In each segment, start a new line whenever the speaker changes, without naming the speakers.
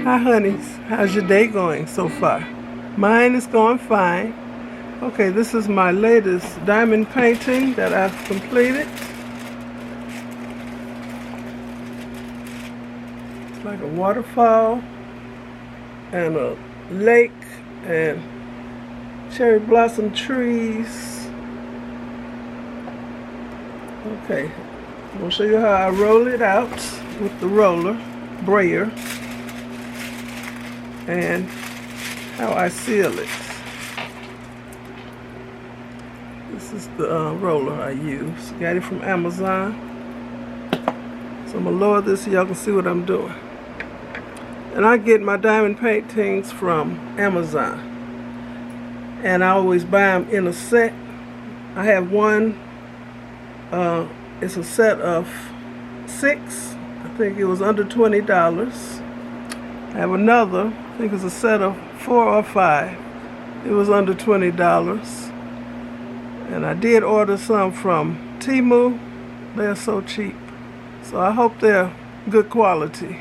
Hi honeys, how's your day going so far? Mine is going fine. Okay, this is my latest diamond painting that I've completed. It's like a waterfall and a lake and cherry blossom trees. Okay, I'm going to show you how I roll it out with the roller, brayer, and how I seal it. This is the roller I use. Got it from Amazon. So I'm going to lower this so y'all can see what I'm doing. And I get my diamond paintings from Amazon. And I always buy them in a set. I have one, it's a set of 6. I think it was under $20. I have another, I think it's a set of 4 or 5. It was under $20. And I did order some from Temu. They're so cheap. So I hope they're good quality.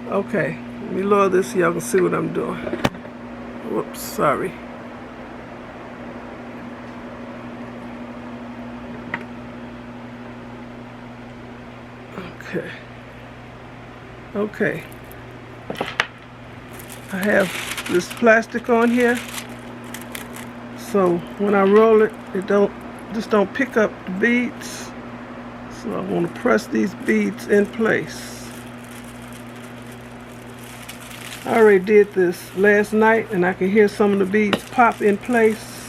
Okay, let me lower this so y'all can see what I'm doing. Whoops, sorry. Okay. I have this plastic on here, so when I roll it, it just don't pick up the beads. So I want to press these beads in place. I already did this last night, and I can hear some of the beads pop in place.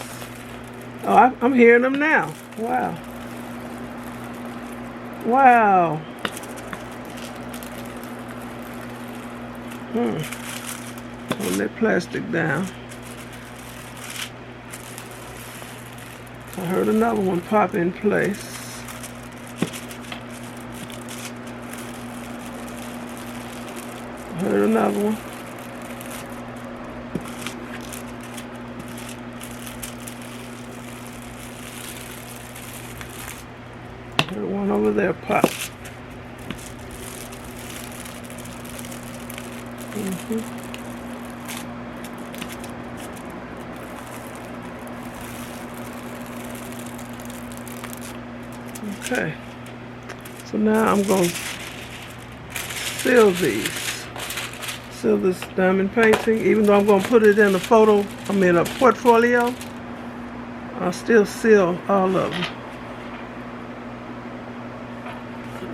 Oh, I'm hearing them now. Wow. Wow. Hold that plastic down. I heard another one pop in place. I heard another one. I heard one over there pop. Okay, so now I'm going to seal these. Seal this diamond painting. Even though I'm going to put it in a portfolio, I'll still seal all of them.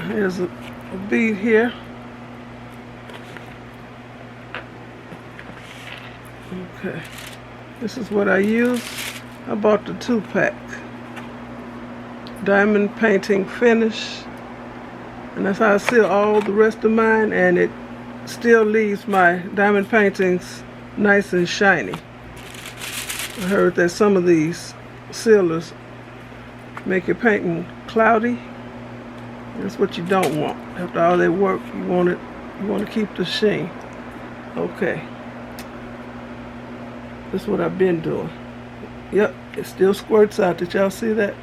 Here's a bead here. Okay, this is what I use. I bought the 2-pack. Diamond painting finish, and that's how I seal all the rest of mine, and it still leaves my diamond paintings nice and shiny. I heard that some of these sealers make your painting cloudy. That's what you don't want. After all that work, you want to keep the sheen. Okay, that's what I've been doing. Yep, it still squirts out. Did y'all see that?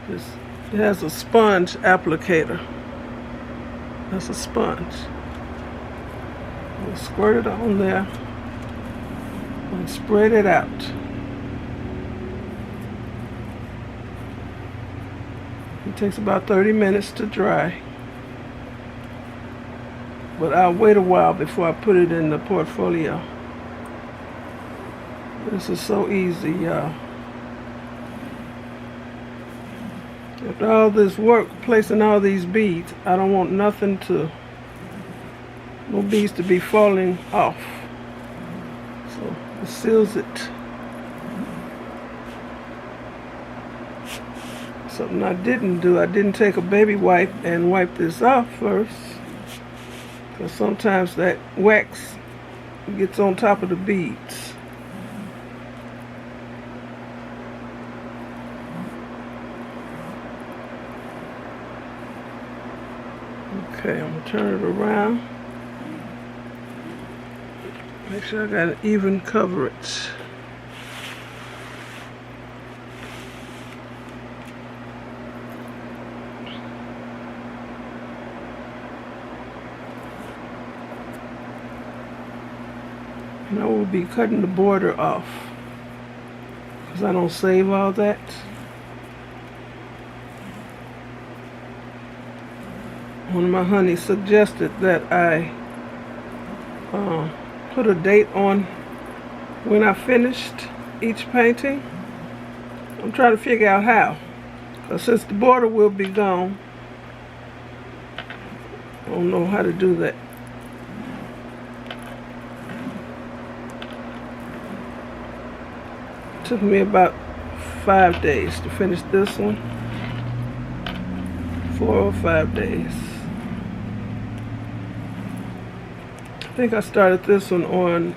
It has a sponge applicator. That's a sponge. We'll squirt it on there and spread it out. It takes about 30 minutes to dry. But I'll wait a while before I put it in the portfolio. This is so easy, y'all. After all this work, placing all these beads, I don't want no beads to be falling off. So it seals it. Something I didn't do, I didn't take a baby wipe and wipe this off first, because sometimes that wax gets on top of the beads. Okay, I'm going to turn it around. Make sure I got an even coverage. And I will be cutting the border off because I don't save all that. One of my honeys suggested that I put a date on when I finished each painting. I'm trying to figure out how, because since the border will be gone, I don't know how to do that. It took me about 5 days to finish this one. 4 or 5 days. I think I started this one on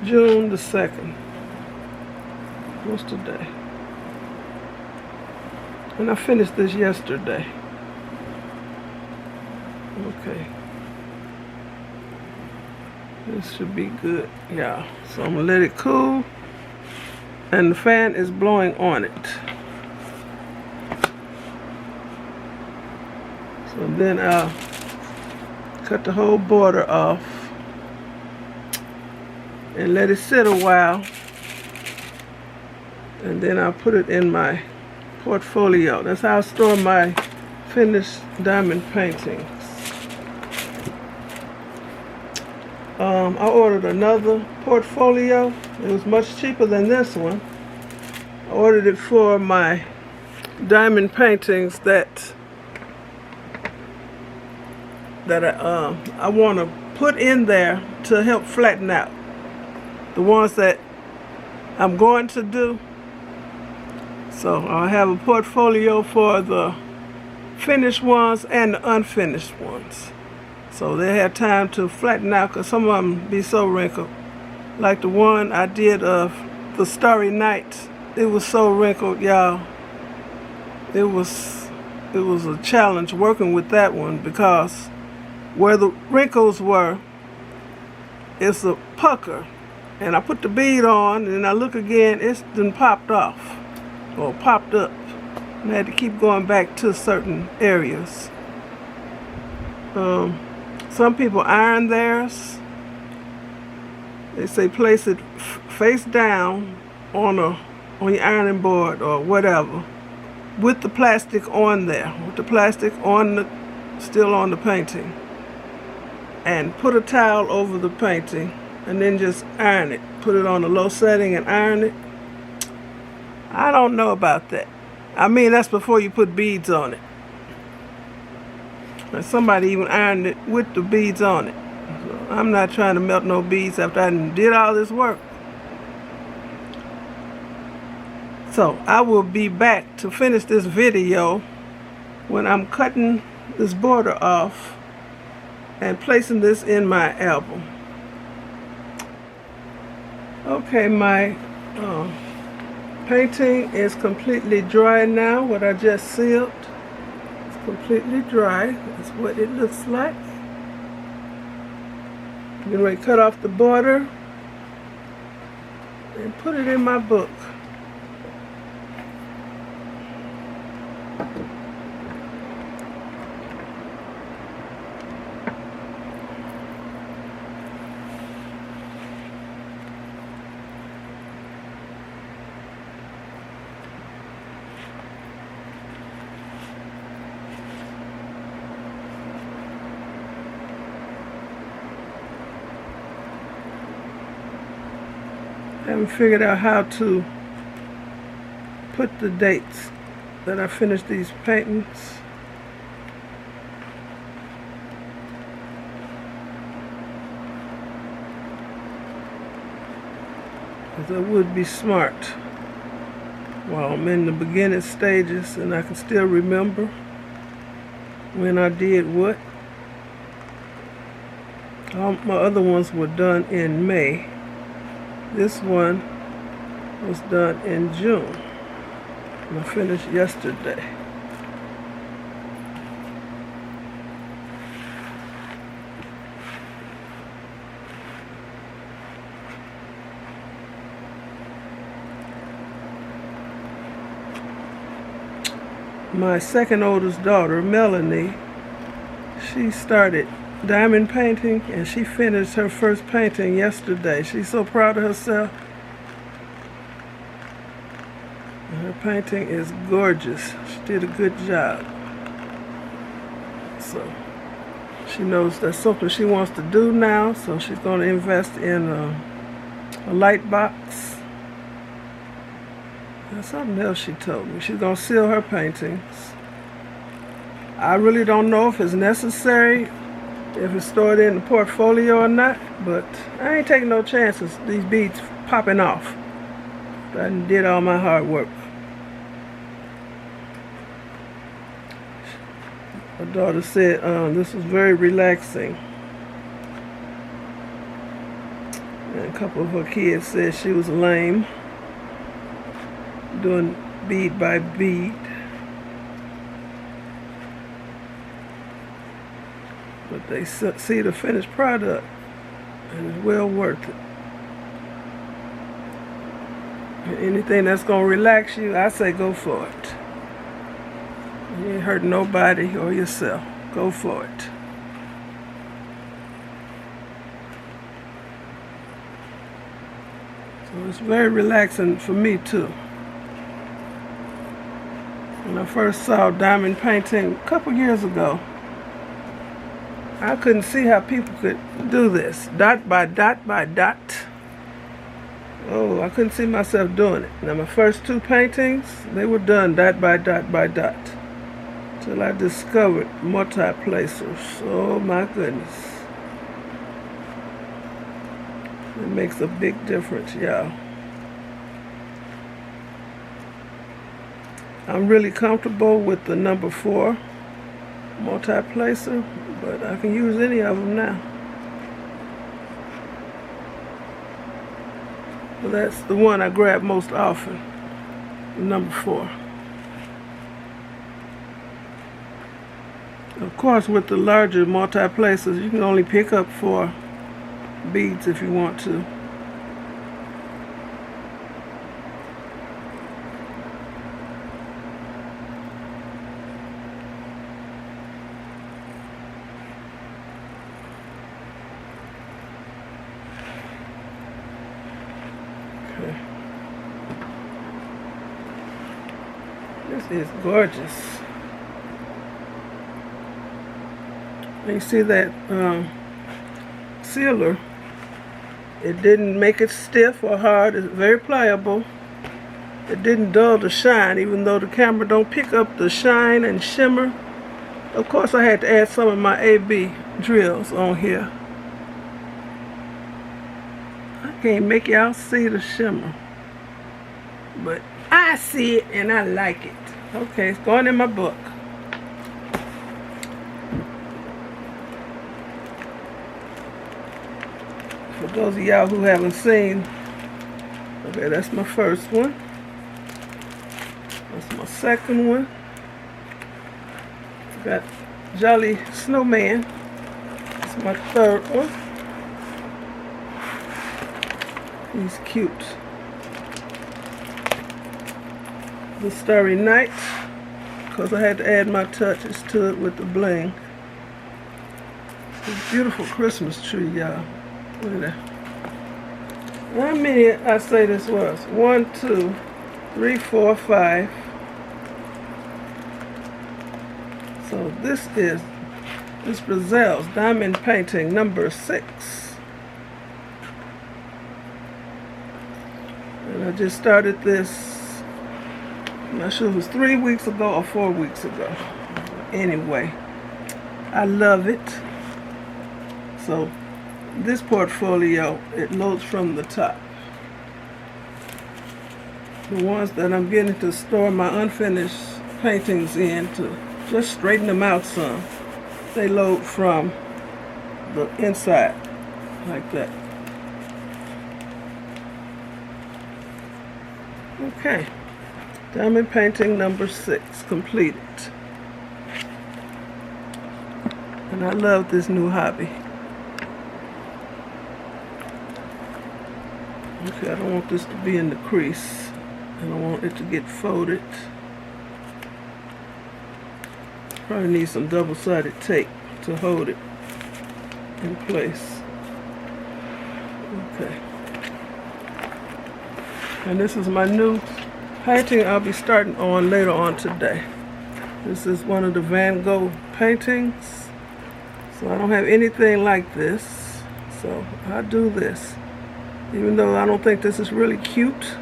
June the 2nd. What's today? And I finished this yesterday. Okay. This should be good. Yeah. So I'm going to let it cool. And the fan is blowing on it. So then I'll cut the whole border off and let it sit a while, and then I'll put it in my portfolio. That's how I store my finished diamond paintings. I ordered another portfolio. It was much cheaper than this one. I ordered it for my diamond paintings that I want to put in there to help flatten out. The ones that I'm going to do. So I'll have a portfolio for the finished ones and the unfinished ones. So they have time to flatten out, because some of them be so wrinkled. Like the one I did of the Starry Night. It was so wrinkled, y'all. It was a challenge working with that one, because where the wrinkles were, it's a pucker. And I put the bead on, and I look again, it's then popped off, or popped up. And I had to keep going back to certain areas. Some people iron theirs. They say place it face down on your ironing board or whatever, with the plastic on there, with the plastic on still on the painting. And put a towel over the painting and then just iron it. Put it on a low setting and iron it. I don't know about that. I mean, that's before you put beads on it. And somebody even ironed it with the beads on it. So I'm not trying to melt no beads after I did all this work. So I will be back to finish this video when I'm cutting this border off and placing this in my album. Okay, my painting is completely dry now. What I just sealed, it's completely dry. That's what it looks like. I'm going to cut off the border and put it in my book. I haven't figured out how to put the dates that I finished these paintings. Because that would be smart while I'm in the beginning stages and I can still remember when I did what. All my other ones were done in May. This one was done in June. And I finished yesterday. My second oldest daughter, Melanie, she started diamond painting, and she finished her first painting yesterday. She's so proud of herself. And her painting is gorgeous. She did a good job. So she knows that's something she wants to do now, so she's going to invest in a light box. And something else she told me. She's going to seal her paintings. I really don't know if it's necessary, if it's stored in the portfolio or not, but I ain't taking no chances, these beads popping off. I did all my hard work. My daughter said this was very relaxing. And a couple of her kids said she was lame, doing bead by bead. But they see the finished product, and it's well worth it. And anything that's going to relax you, I say go for it. You ain't hurting nobody or yourself. Go for it. So it's very relaxing for me too. When I first saw diamond painting a couple years ago, I couldn't see how people could do this, dot by dot by dot. Oh, I couldn't see myself doing it. Now my first two paintings, they were done dot by dot by dot. Till I discovered multi-placers. Oh my goodness. It makes a big difference, y'all. I'm really comfortable with the number 4 multi-placer, but I can use any of them now. Well, that's the one I grab most often, the number 4. Of course, with the larger multi-placers, you can only pick up 4 beads if you want to. Okay. This is gorgeous. You see that sealer? It didn't make it stiff or hard. It's very pliable. It didn't dull the shine, even though the camera don't pick up the shine and shimmer. Of course, I had to add some of my AB drills on here. I can't make y'all see the shimmer, but I see it and I like it. Okay, it's going in my book. For those of y'all who haven't seen, okay, that's my first one. That's my second one. Got Jolly Snowman. That's my third one. He's cute. The Starry Night, because I had to add my touches to it with the bling. It's a beautiful Christmas tree, y'all. Look at that. How many I say this was? 1, 2, 3, 4, 5. So this is MzBrazell's diamond painting number 6. And I just started this, I'm not sure if it was 3 weeks ago or 4 weeks ago. Anyway, I love it. So this portfolio, it loads from the top. The ones that I'm getting to store my unfinished paintings in to just straighten them out some, they load from the inside, like that. Okay, diamond painting number 6 completed. And I love this new hobby. Okay, I don't want this to be in the crease. I don't want it to get folded. Probably need some double-sided tape to hold it. in place. Okay. And this is my new painting I'll be starting on later on today. This is one of the Van Gogh paintings. So I don't have anything like this. So I do this. Even though I don't think this is really cute.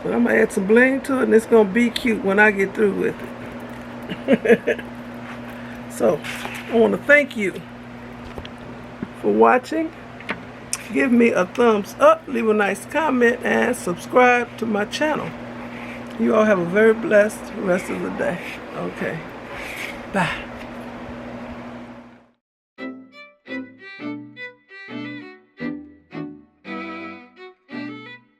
But I'm going to add some bling to it, and it's going to be cute when I get through with it. So I want to thank you for watching. Give me a thumbs up, leave a nice comment, and subscribe to my channel. You all have a very blessed rest of the day. Okay. Bye.